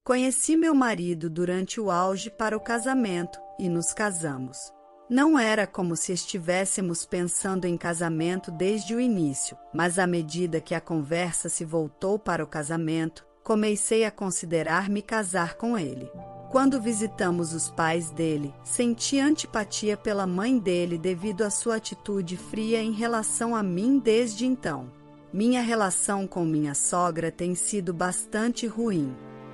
Conheci meu marido durante o auge para o casamento e nos casamos. Não era como se estivéssemos pensando em casamento desde o início, mas à medida que a conversa se voltou para o casamento, comecei a considerar me casar com ele. Quando visitamos os pais dele, senti antipatia pela mãe dele devido à sua atitude fria em relação a mim desde então. Minha relação com minha sogra tem sido bastante ruim.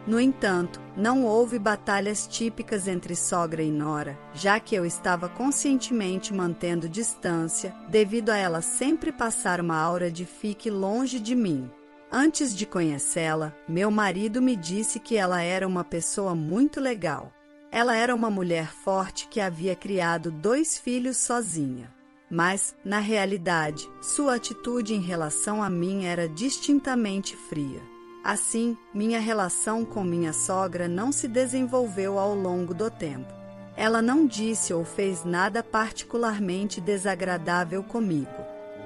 No entanto, não houve batalhas típicas entre sogra e nora, já que eu estava conscientemente mantendo distância, devido a ela sempre passar uma aura de fique longe de mim. Antes de conhecê-la, meu marido me disse que ela era uma pessoa muito legal. Ela era uma mulher forte que havia criado 2 filhos sozinha. Mas, na realidade, sua atitude em relação a mim era distintamente fria. Assim, minha relação com minha sogra não se desenvolveu ao longo do tempo. Ela não disse ou fez nada particularmente desagradável comigo.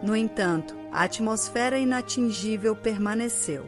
No entanto, a atmosfera inatingível permaneceu.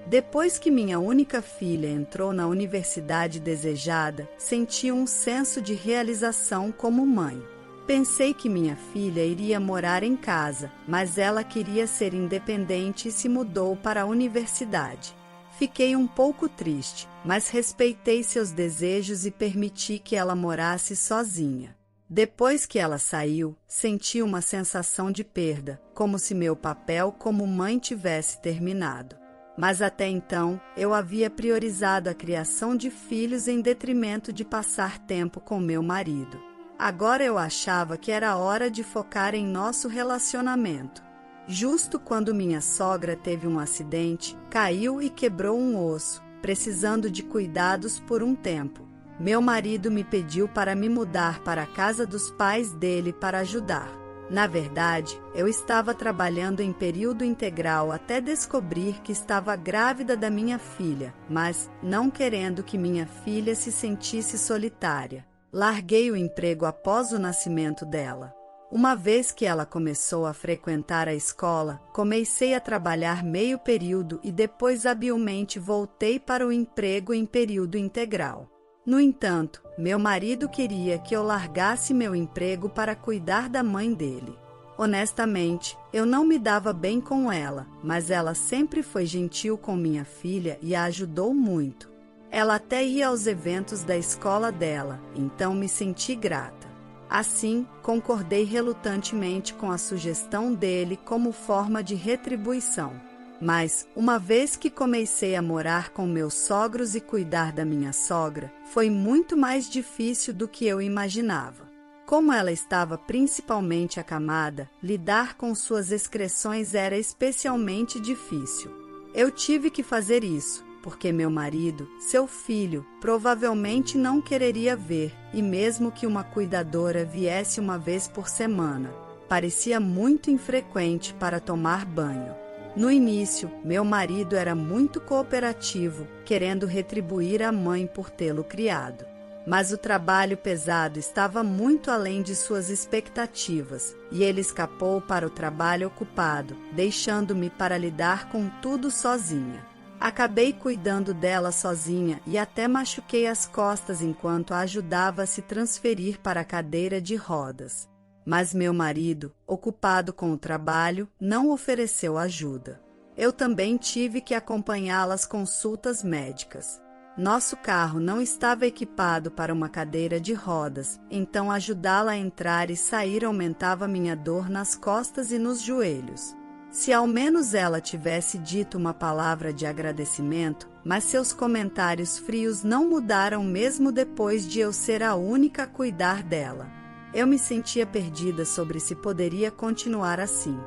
Depois que minha única filha entrou na universidade desejada, senti um senso de realização como mãe. Pensei que minha filha iria morar em casa, mas ela queria ser independente e se mudou para a universidade. Fiquei um pouco triste, mas respeitei seus desejos e permiti que ela morasse sozinha. Depois que ela saiu, senti uma sensação de perda, como se meu papel como mãe tivesse terminado. Mas até então, eu havia priorizado a criação de filhos em detrimento de passar tempo com meu marido. Agora eu achava que era hora de focar em nosso relacionamento. Justo quando minha sogra teve um acidente, caiu e quebrou um osso, precisando de cuidados por um tempo. Meu marido me pediu para me mudar para a casa dos pais dele para ajudar. Na verdade, eu estava trabalhando em período integral até descobrir que estava grávida da minha filha, mas não querendo que minha filha se sentisse solitária. Larguei o emprego após o nascimento dela. Uma vez que ela começou a frequentar a escola, comecei a trabalhar meio período e depois habilmente voltei para o emprego em período integral. No entanto, meu marido queria que eu largasse meu emprego para cuidar da mãe dele. Honestamente, eu não me dava bem com ela, mas ela sempre foi gentil com minha filha e a ajudou muito. Ela até ia aos eventos da escola dela, então me senti grata. Assim, concordei relutantemente com a sugestão dele como forma de retribuição. Mas, uma vez que comecei a morar com meus sogros e cuidar da minha sogra, foi muito mais difícil do que eu imaginava. Como ela estava principalmente acamada, lidar com suas excreções era especialmente difícil. Eu tive que fazer isso, porque meu marido, seu filho, provavelmente não quereria ver, e mesmo que uma cuidadora viesse uma vez por semana, parecia muito infrequente para tomar banho. No início, meu marido era muito cooperativo, querendo retribuir a mãe por tê-lo criado. Mas o trabalho pesado estava muito além de suas expectativas, e ele escapou para o trabalho ocupado, deixando-me para lidar com tudo sozinha. Acabei cuidando dela sozinha e até machuquei as costas enquanto a ajudava a se transferir para a cadeira de rodas. Mas meu marido, ocupado com o trabalho, não ofereceu ajuda. Eu também tive que acompanhá-la às consultas médicas. Nosso carro não estava equipado para uma cadeira de rodas, então ajudá-la a entrar e sair aumentava minha dor nas costas e nos joelhos. Se ao menos ela tivesse dito uma palavra de agradecimento, mas seus comentários frios não mudaram mesmo depois de eu ser a única a cuidar dela. Eu me sentia perdida sobre se poderia continuar assim.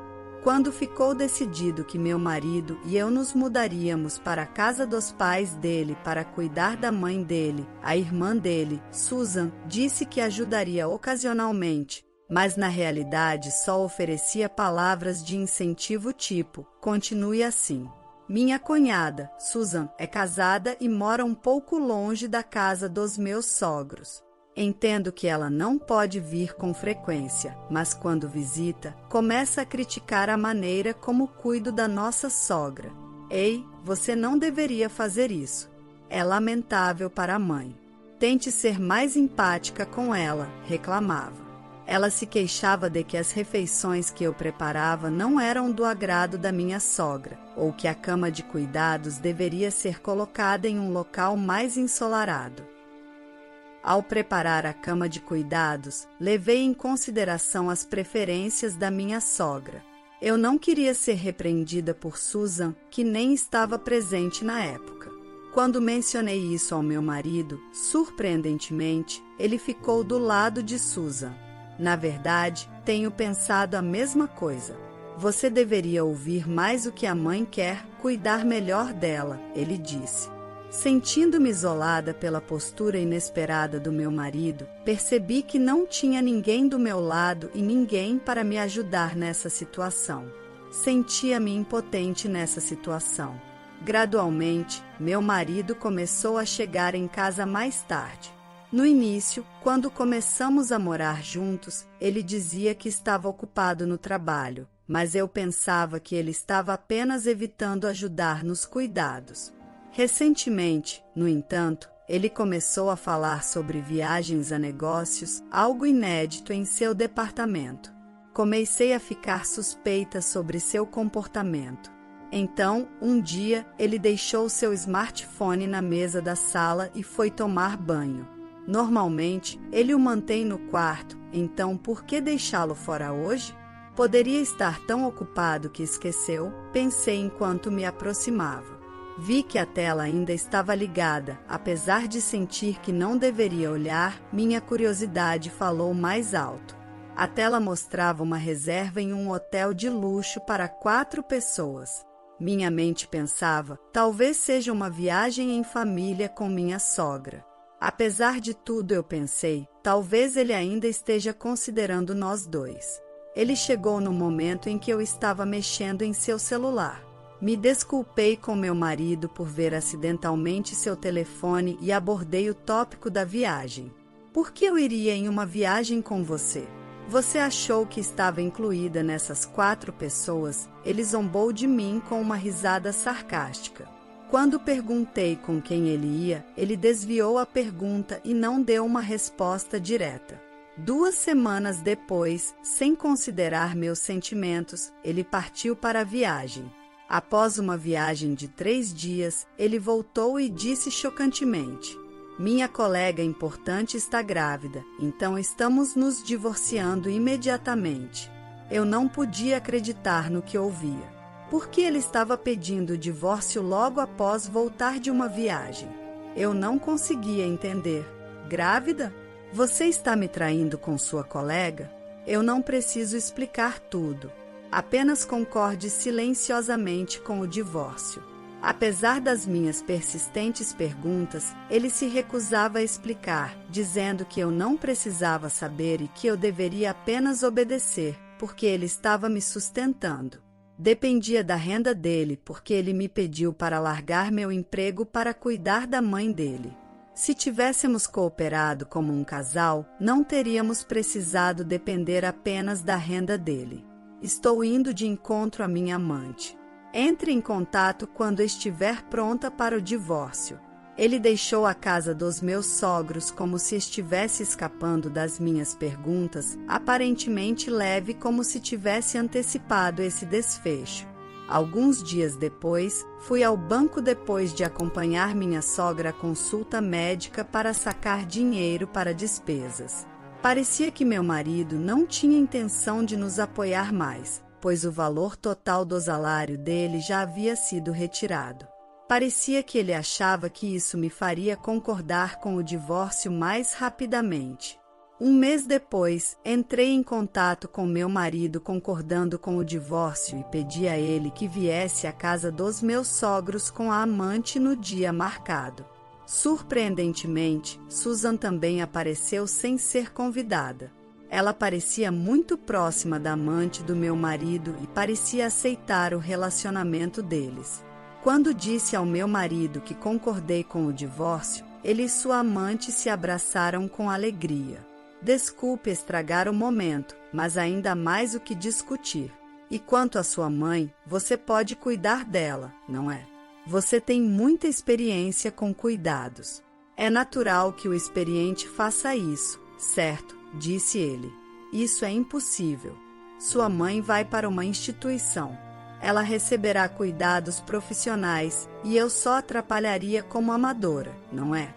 Quando ficou decidido que meu marido e eu nos mudaríamos para a casa dos pais dele para cuidar da mãe dele, a irmã dele, Susan, disse que ajudaria ocasionalmente, mas na realidade só oferecia palavras de incentivo tipo, continue assim. Minha cunhada, Susan, é casada e mora um pouco longe da casa dos meus sogros. Entendo que ela não pode vir com frequência, mas quando visita, começa a criticar a maneira como cuido da nossa sogra. Ei, você não deveria fazer isso. É lamentável para a mãe. Tente ser mais empática com ela, reclamava. Ela se queixava de que as refeições que eu preparava não eram do agrado da minha sogra, ou que a cama de cuidados deveria ser colocada em um local mais ensolarado. Ao preparar a cama de cuidados, levei em consideração as preferências da minha sogra. Eu não queria ser repreendida por Susan, que nem estava presente na época. Quando mencionei isso ao meu marido, surpreendentemente, ele ficou do lado de Susan. Na verdade, tenho pensado a mesma coisa. Você deveria ouvir mais o que a mãe quer, cuidar melhor dela, ele disse. Sentindo-me isolada pela postura inesperada do meu marido, percebi que não tinha ninguém do meu lado e ninguém para me ajudar nessa situação. Sentia-me impotente nessa situação. Gradualmente, meu marido começou a chegar em casa mais tarde. No início, quando começamos a morar juntos, ele dizia que estava ocupado no trabalho, mas eu pensava que ele estava apenas evitando ajudar nos cuidados. Recentemente, no entanto, ele começou a falar sobre viagens a negócios, algo inédito em seu departamento. Comecei a ficar suspeita sobre seu comportamento. Então, um dia, ele deixou seu smartphone na mesa da sala e foi tomar banho. Normalmente, ele o mantém no quarto, então por que deixá-lo fora hoje? Poderia estar tão ocupado que esqueceu, pensei enquanto me aproximava. Vi que a tela ainda estava ligada, apesar de sentir que não deveria olhar, minha curiosidade falou mais alto. A tela mostrava uma reserva em um hotel de luxo para 4 pessoas. Minha mente pensava, talvez seja uma viagem em família com minha sogra. Apesar de tudo, eu pensei, talvez ele ainda esteja considerando nós dois. Ele chegou no momento em que eu estava mexendo em seu celular. Me desculpei com meu marido por ver acidentalmente seu telefone e abordei o tópico da viagem. Por que eu iria em uma viagem com você? Você achou que estava incluída nessas 4 pessoas? Ele zombou de mim com uma risada sarcástica. Quando perguntei com quem ele ia, ele desviou a pergunta e não deu uma resposta direta. 2 semanas depois, sem considerar meus sentimentos, ele partiu para a viagem. Após uma viagem de 3 dias, ele voltou e disse chocantemente: minha colega importante está grávida, então estamos nos divorciando imediatamente. Eu não podia acreditar no que ouvia. Por que ele estava pedindo o divórcio logo após voltar de uma viagem? Eu não conseguia entender. Grávida? Você está me traindo com sua colega? Eu não preciso explicar tudo. Apenas concorde silenciosamente com o divórcio. Apesar das minhas persistentes perguntas, ele se recusava a explicar, dizendo que eu não precisava saber e que eu deveria apenas obedecer, porque ele estava me sustentando. Dependia da renda dele, porque ele me pediu para largar meu emprego para cuidar da mãe dele. Se tivéssemos cooperado como um casal, não teríamos precisado depender apenas da renda dele. Estou indo de encontro à minha amante. Entre em contato quando estiver pronta para o divórcio. Ele deixou a casa dos meus sogros como se estivesse escapando das minhas perguntas, aparentemente leve como se tivesse antecipado esse desfecho. Alguns dias depois, fui ao banco depois de acompanhar minha sogra à consulta médica para sacar dinheiro para despesas. Parecia que meu marido não tinha intenção de nos apoiar mais, pois o valor total do salário dele já havia sido retirado. Parecia que ele achava que isso me faria concordar com o divórcio mais rapidamente. Um mês depois, entrei em contato com meu marido concordando com o divórcio e pedi a ele que viesse à casa dos meus sogros com a amante no dia marcado. Surpreendentemente, Susan também apareceu sem ser convidada. Ela parecia muito próxima da amante do meu marido e parecia aceitar o relacionamento deles. Quando disse ao meu marido que concordei com o divórcio, ele e sua amante se abraçaram com alegria. Desculpe estragar o momento, mas ainda há mais o que discutir. E quanto à sua mãe, você pode cuidar dela, não é? Você tem muita experiência com cuidados. É natural que o experiente faça isso, certo? Disse ele. Isso é impossível. Sua mãe vai para uma instituição. Ela receberá cuidados profissionais e eu só atrapalharia como amadora, não é?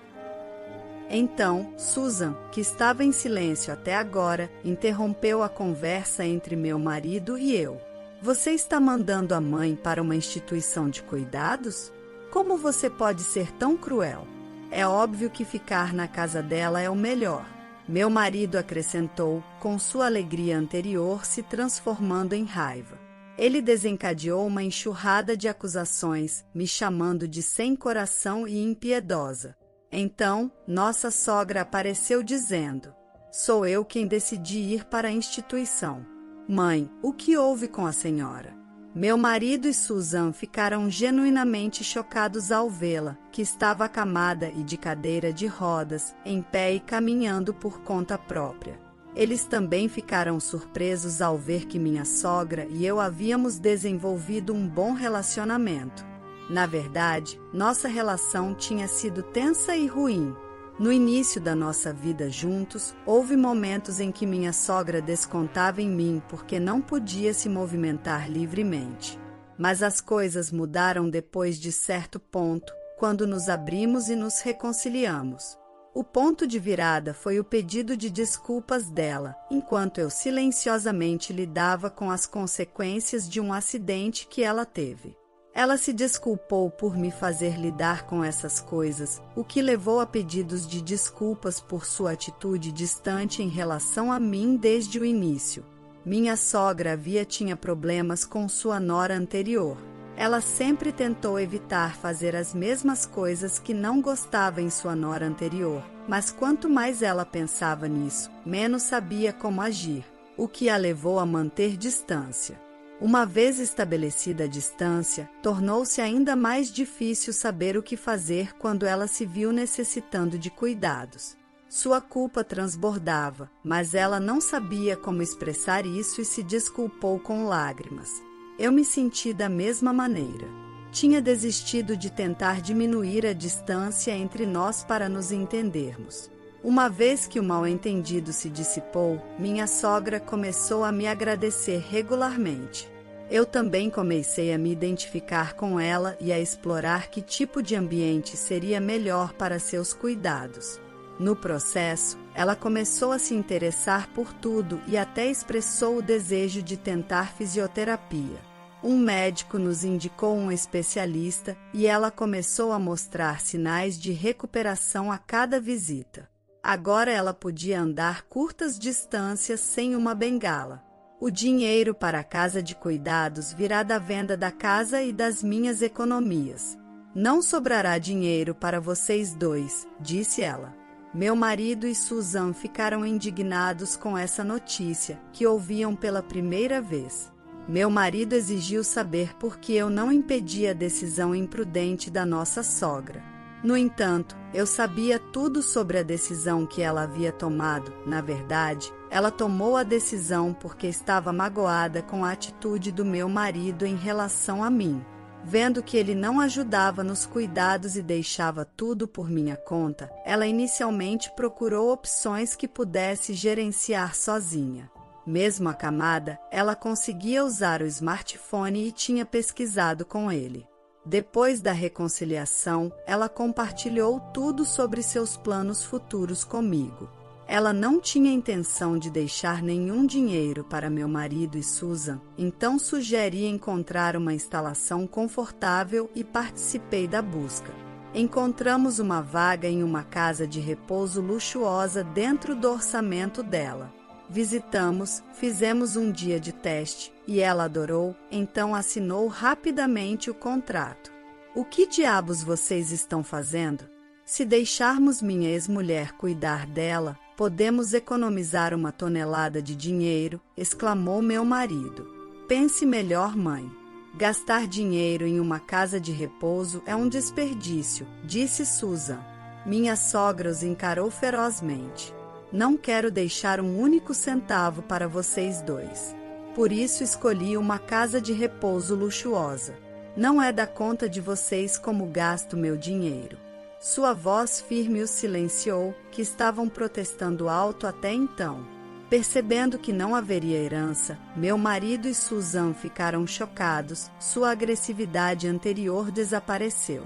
Então, Susan, que estava em silêncio até agora, interrompeu a conversa entre meu marido e eu. Você está mandando a mãe para uma instituição de cuidados? Como você pode ser tão cruel? É óbvio que ficar na casa dela é o melhor. Meu marido acrescentou, com sua alegria anterior se transformando em raiva. Ele desencadeou uma enxurrada de acusações, me chamando de sem coração e impiedosa. Então, nossa sogra apareceu dizendo: sou eu quem decidi ir para a instituição. Mãe, o que houve com a senhora? Meu marido e Susan ficaram genuinamente chocados ao vê-la, que estava acamada e de cadeira de rodas, em pé e caminhando por conta própria. Eles também ficaram surpresos ao ver que minha sogra e eu havíamos desenvolvido um bom relacionamento. Na verdade, nossa relação tinha sido tensa e ruim. No início da nossa vida juntos, houve momentos em que minha sogra descontava em mim porque não podia se movimentar livremente. Mas as coisas mudaram depois de certo ponto, quando nos abrimos e nos reconciliamos. O ponto de virada foi o pedido de desculpas dela, enquanto eu silenciosamente lidava com as consequências de um acidente que ela teve. Ela se desculpou por me fazer lidar com essas coisas, o que levou a pedidos de desculpas por sua atitude distante em relação a mim desde o início. Minha sogra tinha problemas com sua nora anterior. Ela sempre tentou evitar fazer as mesmas coisas que não gostava em sua nora anterior, mas quanto mais ela pensava nisso, menos sabia como agir, o que a levou a manter distância. Uma vez estabelecida a distância, tornou-se ainda mais difícil saber o que fazer quando ela se viu necessitando de cuidados. Sua culpa transbordava, mas ela não sabia como expressar isso e se desculpou com lágrimas. Eu me senti da mesma maneira. Tinha desistido de tentar diminuir a distância entre nós para nos entendermos. Uma vez que o mal-entendido se dissipou, minha sogra começou a me agradecer regularmente. Eu também comecei a me identificar com ela e a explorar que tipo de ambiente seria melhor para seus cuidados. No processo, ela começou a se interessar por tudo e até expressou o desejo de tentar fisioterapia. Um médico nos indicou um especialista e ela começou a mostrar sinais de recuperação a cada visita. Agora ela podia andar curtas distâncias sem uma bengala. O dinheiro para a casa de cuidados virá da venda da casa e das minhas economias. Não sobrará dinheiro para vocês dois, disse ela. Meu marido e Susan ficaram indignados com essa notícia, que ouviam pela primeira vez. Meu marido exigiu saber por que eu não impedi a decisão imprudente da nossa sogra. No entanto, eu sabia tudo sobre a decisão que ela havia tomado. Na verdade, ela tomou a decisão porque estava magoada com a atitude do meu marido em relação a mim. Vendo que ele não ajudava nos cuidados e deixava tudo por minha conta, ela inicialmente procurou opções que pudesse gerenciar sozinha. Mesmo acamada, ela conseguia usar o smartphone e tinha pesquisado com ele. Depois da reconciliação, ela compartilhou tudo sobre seus planos futuros comigo. Ela não tinha intenção de deixar nenhum dinheiro para meu marido e Susan, então sugeri encontrar uma instalação confortável e participei da busca. Encontramos uma vaga em uma casa de repouso luxuosa dentro do orçamento dela. Visitamos, fizemos um dia de teste e ela adorou, então assinou rapidamente o contrato. O que diabos vocês estão fazendo? Se deixarmos minha ex-mulher cuidar dela, podemos economizar 1 tonelada de dinheiro, exclamou meu marido. Pense melhor, mãe. Gastar dinheiro em uma casa de repouso é um desperdício, disse Susan. Minha sogra os encarou ferozmente. Não quero deixar um único centavo para vocês dois. Por isso escolhi uma casa de repouso luxuosa. Não é da conta de vocês como gasto meu dinheiro. Sua voz firme os silenciou, que estavam protestando alto até então. Percebendo que não haveria herança, meu marido e Susan ficaram chocados, sua agressividade anterior desapareceu.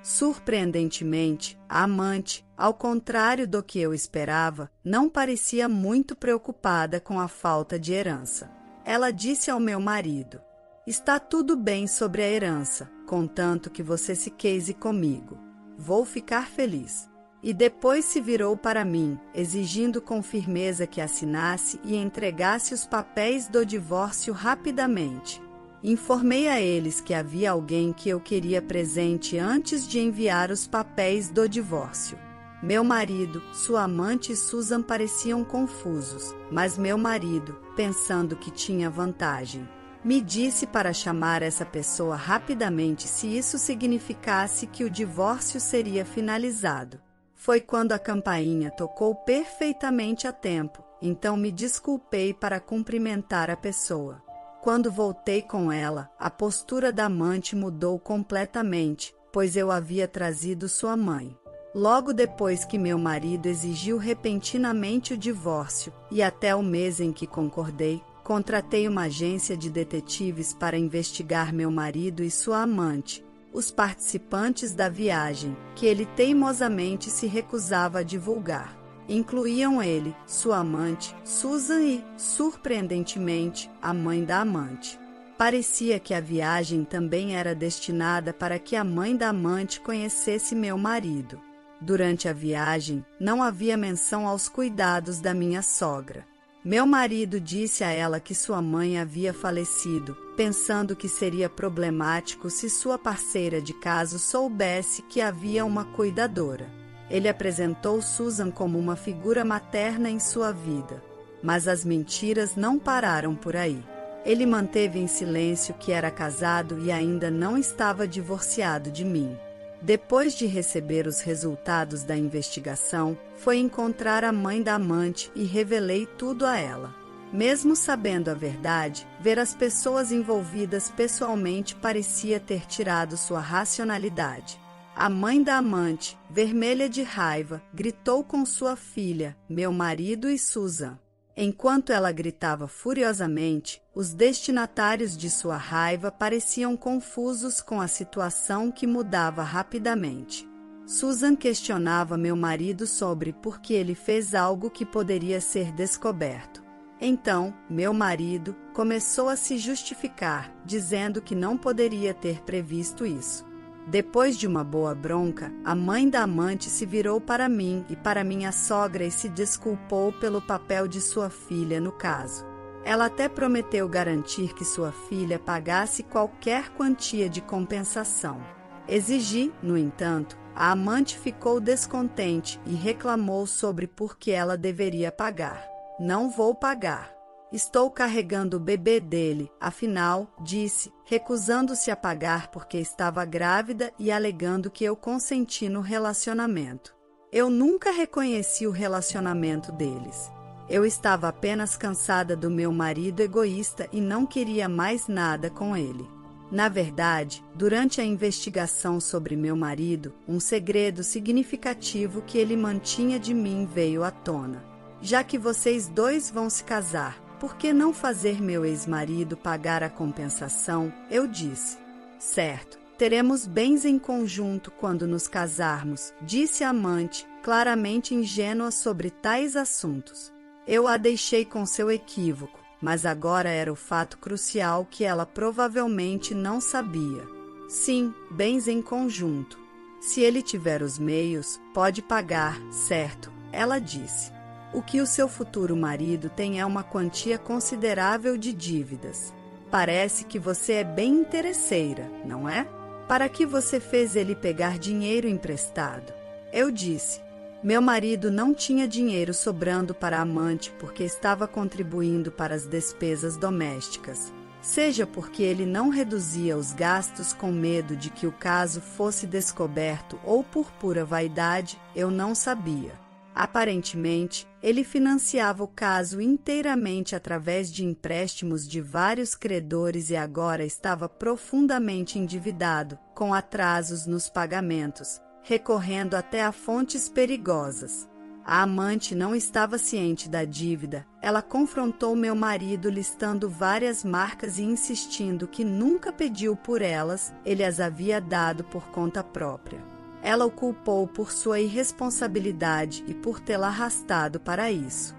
Surpreendentemente, a amante, ao contrário do que eu esperava, não parecia muito preocupada com a falta de herança. Ela disse ao meu marido: "Está tudo bem sobre a herança, contanto que você se case comigo. Vou ficar feliz." E depois se virou para mim, exigindo com firmeza que assinasse e entregasse os papéis do divórcio rapidamente. Informei a eles que havia alguém que eu queria presente antes de enviar os papéis do divórcio. Meu marido, sua amante e Susan pareciam confusos, mas meu marido, pensando que tinha vantagem, me disse para chamar essa pessoa rapidamente se isso significasse que o divórcio seria finalizado. Foi quando a campainha tocou perfeitamente a tempo, então me desculpei para cumprimentar a pessoa. Quando voltei com ela, a postura da amante mudou completamente, pois eu havia trazido sua mãe. Logo depois que meu marido exigiu repentinamente o divórcio, e até o mês em que concordei, contratei uma agência de detetives para investigar meu marido e sua amante, os participantes da viagem, que ele teimosamente se recusava a divulgar. Incluíam ele, sua amante, Susan e, surpreendentemente, a mãe da amante. Parecia que a viagem também era destinada para que a mãe da amante conhecesse meu marido. Durante a viagem, não havia menção aos cuidados da minha sogra. Meu marido disse a ela que sua mãe havia falecido, pensando que seria problemático se sua parceira de caso soubesse que havia uma cuidadora. Ele apresentou Susan como uma figura materna em sua vida. Mas as mentiras não pararam por aí. Ele manteve em silêncio que era casado e ainda não estava divorciado de mim. Depois de receber os resultados da investigação, foi encontrar a mãe da amante e revelei tudo a ela. Mesmo sabendo a verdade, ver as pessoas envolvidas pessoalmente parecia ter tirado sua racionalidade. A mãe da amante, vermelha de raiva, gritou com sua filha, meu marido e Susan. Enquanto ela gritava furiosamente, os destinatários de sua raiva pareciam confusos com a situação que mudava rapidamente. Susan questionava meu marido sobre por que ele fez algo que poderia ser descoberto. Então, meu marido começou a se justificar, dizendo que não poderia ter previsto isso. Depois de uma boa bronca, a mãe da amante se virou para mim e para minha sogra e se desculpou pelo papel de sua filha no caso. Ela até prometeu garantir que sua filha pagasse qualquer quantia de compensação. Exigi, no entanto, a amante ficou descontente e reclamou sobre por que ela deveria pagar. Não vou pagar. Estou carregando o bebê dele, afinal, disse, recusando-se a pagar porque estava grávida e alegando que eu consenti no relacionamento. Eu nunca reconheci o relacionamento deles. Eu estava apenas cansada do meu marido egoísta e não queria mais nada com ele. Na verdade, durante a investigação sobre meu marido, um segredo significativo que ele mantinha de mim veio à tona. Já que vocês dois vão se casar, por que não fazer meu ex-marido pagar a compensação? Eu disse. Certo, teremos bens em conjunto quando nos casarmos, disse a amante, claramente ingênua sobre tais assuntos. Eu a deixei com seu equívoco, mas agora era o fato crucial que ela provavelmente não sabia. Sim, bens em conjunto. Se ele tiver os meios, pode pagar, certo, ela disse. O que o seu futuro marido tem é uma quantia considerável de dívidas. Parece que você é bem interesseira, não é? Para que você fez ele pegar dinheiro emprestado? Eu disse. Meu marido não tinha dinheiro sobrando para a amante porque estava contribuindo para as despesas domésticas. Seja porque ele não reduzia os gastos com medo de que o caso fosse descoberto ou por pura vaidade, eu não sabia. Aparentemente, ele financiava o caso inteiramente através de empréstimos de vários credores e agora estava profundamente endividado, com atrasos nos pagamentos, recorrendo até a fontes perigosas. A amante não estava ciente da dívida. Ela confrontou meu marido listando várias marcas e insistindo que nunca pediu por elas, ele as havia dado por conta própria. Ela o culpou por sua irresponsabilidade e por tê-la arrastado para isso.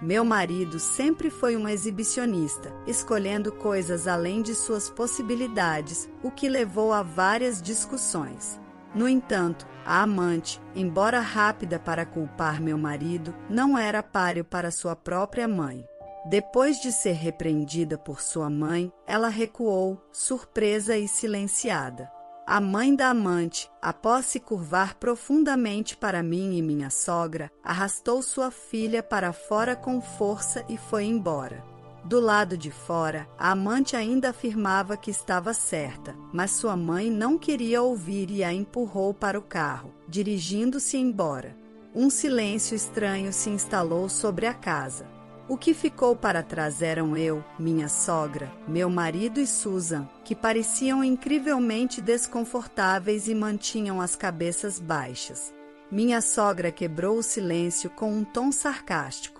Meu marido sempre foi um exibicionista, escolhendo coisas além de suas possibilidades, o que levou a várias discussões. No entanto, a amante, embora rápida para culpar meu marido, não era páreo para sua própria mãe. Depois de ser repreendida por sua mãe, ela recuou, surpresa e silenciada. A mãe da amante, após se curvar profundamente para mim e minha sogra, arrastou sua filha para fora com força e foi embora. Do lado de fora, a amante ainda afirmava que estava certa, mas sua mãe não queria ouvir e a empurrou para o carro, dirigindo-se embora. Um silêncio estranho se instalou sobre a casa. O que ficou para trás eram eu, minha sogra, meu marido e Susan, que pareciam incrivelmente desconfortáveis e mantinham as cabeças baixas. Minha sogra quebrou o silêncio com um tom sarcástico.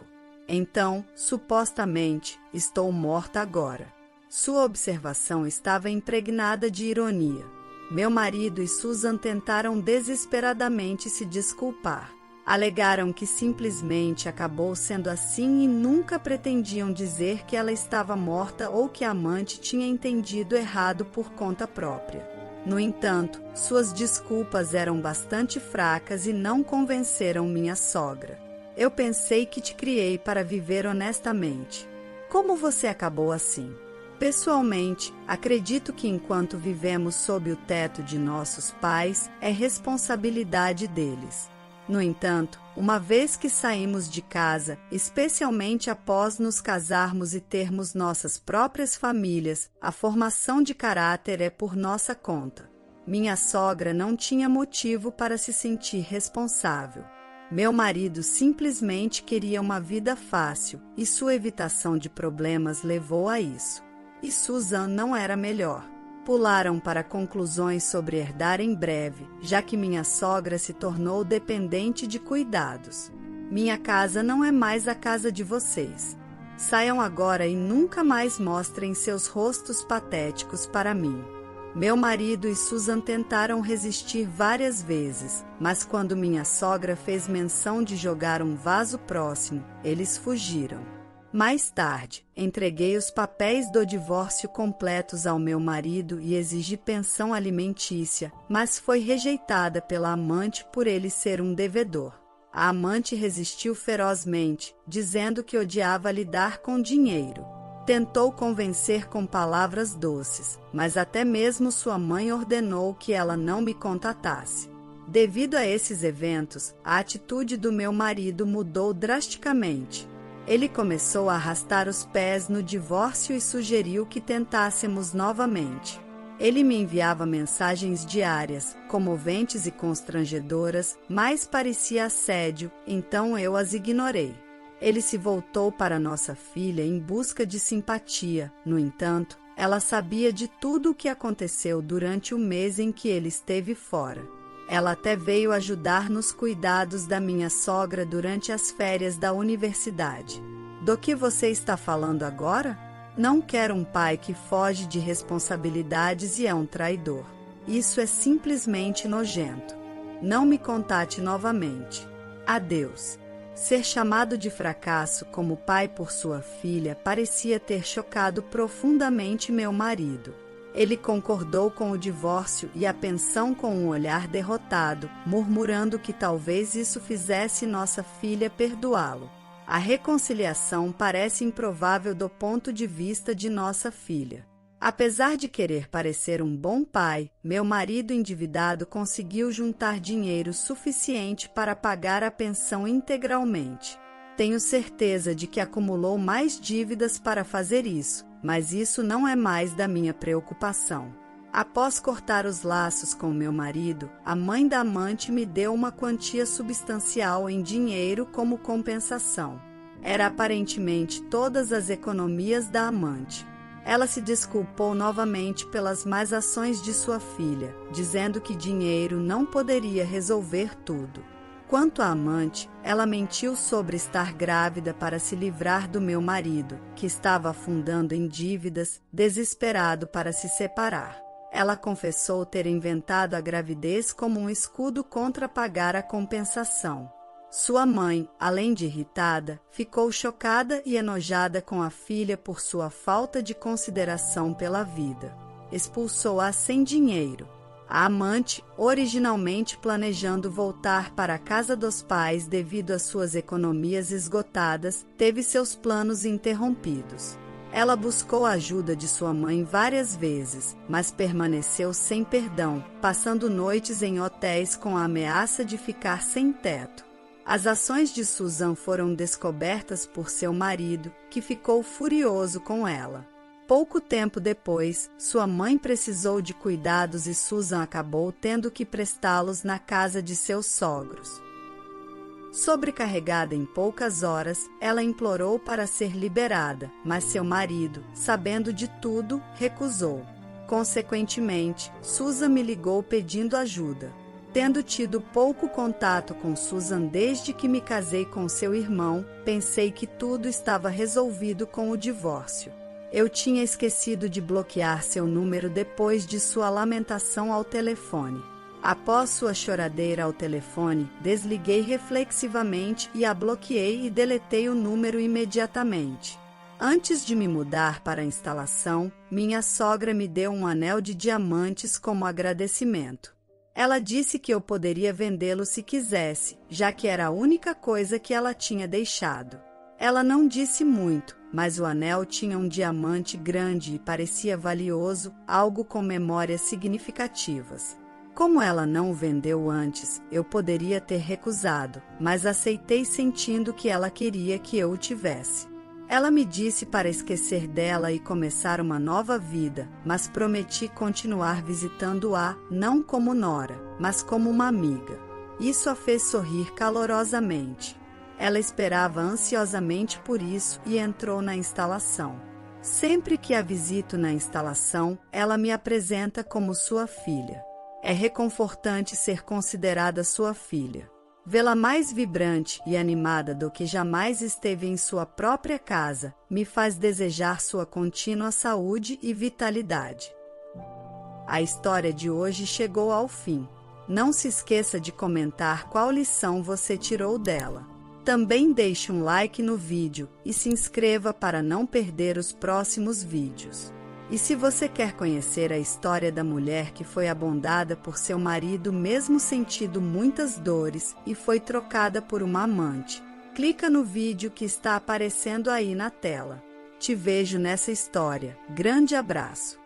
Então, supostamente, estou morta agora. Sua observação estava impregnada de ironia. Meu marido e Susan tentaram desesperadamente se desculpar. Alegaram que simplesmente acabou sendo assim e nunca pretendiam dizer que ela estava morta ou que a amante tinha entendido errado por conta própria. No entanto, suas desculpas eram bastante fracas e não convenceram minha sogra. Eu pensei que te criei para viver honestamente. Como você acabou assim? Pessoalmente, acredito que enquanto vivemos sob o teto de nossos pais, é responsabilidade deles. No entanto, uma vez que saímos de casa, especialmente após nos casarmos e termos nossas próprias famílias, a formação de caráter é por nossa conta. Minha sogra não tinha motivo para se sentir responsável. Meu marido simplesmente queria uma vida fácil e sua evitação de problemas levou a isso. E Susan não era melhor. Pularam para conclusões sobre herdar em breve, já que minha sogra se tornou dependente de cuidados. Minha casa não é mais a casa de vocês. Saiam agora e nunca mais mostrem seus rostos patéticos para mim. Meu marido e Susan tentaram resistir várias vezes, mas quando minha sogra fez menção de jogar um vaso próximo, eles fugiram. Mais tarde, entreguei os papéis do divórcio completos ao meu marido e exigi pensão alimentícia, mas foi rejeitada pela amante por ele ser um devedor. A amante resistiu ferozmente, dizendo que odiava lidar com dinheiro. Tentou convencer com palavras doces, mas até mesmo sua mãe ordenou que ela não me contatasse. Devido a esses eventos, a atitude do meu marido mudou drasticamente. Ele começou a arrastar os pés no divórcio e sugeriu que tentássemos novamente. Ele me enviava mensagens diárias, comoventes e constrangedoras, mas parecia assédio, então eu as ignorei. Ele se voltou para nossa filha em busca de simpatia. No entanto, ela sabia de tudo o que aconteceu durante o mês em que ele esteve fora. Ela até veio ajudar nos cuidados da minha sogra durante as férias da universidade. Do que você está falando agora? Não quero um pai que foge de responsabilidades e é um traidor. Isso é simplesmente nojento. Não me contate novamente. Adeus. Ser chamado de fracasso como pai por sua filha parecia ter chocado profundamente meu marido. Ele concordou com o divórcio e a pensão com um olhar derrotado, murmurando que talvez isso fizesse nossa filha perdoá-lo. A reconciliação parece improvável do ponto de vista de nossa filha. Apesar de querer parecer um bom pai, meu marido endividado conseguiu juntar dinheiro suficiente para pagar a pensão integralmente. Tenho certeza de que acumulou mais dívidas para fazer isso, mas isso não é mais da minha preocupação. Após cortar os laços com meu marido, a mãe da amante me deu uma quantia substancial em dinheiro como compensação. Era aparentemente todas as economias da amante. Ela se desculpou novamente pelas más ações de sua filha, dizendo que dinheiro não poderia resolver tudo. Quanto à amante, ela mentiu sobre estar grávida para se livrar do meu marido, que estava afundando em dívidas, desesperado para se separar. Ela confessou ter inventado a gravidez como um escudo contra pagar a compensação. Sua mãe, além de irritada, ficou chocada e enojada com a filha por sua falta de consideração pela vida. Expulsou-a sem dinheiro. A amante, originalmente planejando voltar para a casa dos pais devido às suas economias esgotadas, teve seus planos interrompidos. Ela buscou a ajuda de sua mãe várias vezes, mas permaneceu sem perdão, passando noites em hotéis com a ameaça de ficar sem teto. As ações de Susan foram descobertas por seu marido, que ficou furioso com ela. Pouco tempo depois, sua mãe precisou de cuidados e Susan acabou tendo que prestá-los na casa de seus sogros. Sobrecarregada em poucas horas, ela implorou para ser liberada, mas seu marido, sabendo de tudo, recusou. Consequentemente, Susan me ligou pedindo ajuda. Tendo tido pouco contato com Susan desde que me casei com seu irmão, pensei que tudo estava resolvido com o divórcio. Eu tinha esquecido de bloquear seu número depois de sua lamentação ao telefone. Após sua choradeira ao telefone, desliguei reflexivamente e a bloqueei e deletei o número imediatamente. Antes de me mudar para a instalação, minha sogra me deu um anel de diamantes como agradecimento. Ela disse que eu poderia vendê-lo se quisesse, já que era a única coisa que ela tinha deixado. Ela não disse muito, mas o anel tinha um diamante grande e parecia valioso, algo com memórias significativas. Como ela não o vendeu antes, eu poderia ter recusado, mas aceitei sentindo que ela queria que eu o tivesse. Ela me disse para esquecer dela e começar uma nova vida, mas prometi continuar visitando-a, não como nora, mas como uma amiga. Isso a fez sorrir calorosamente. Ela esperava ansiosamente por isso e entrou na instalação. Sempre que a visito na instalação, ela me apresenta como sua filha. É reconfortante ser considerada sua filha. Vê-la mais vibrante e animada do que jamais esteve em sua própria casa me faz desejar sua contínua saúde e vitalidade. A história de hoje chegou ao fim. Não se esqueça de comentar qual lição você tirou dela. Também deixe um like no vídeo e se inscreva para não perder os próximos vídeos. E se você quer conhecer a história da mulher que foi abandonada por seu marido mesmo sentindo muitas dores e foi trocada por uma amante, clica no vídeo que está aparecendo aí na tela. Te vejo nessa história. Grande abraço!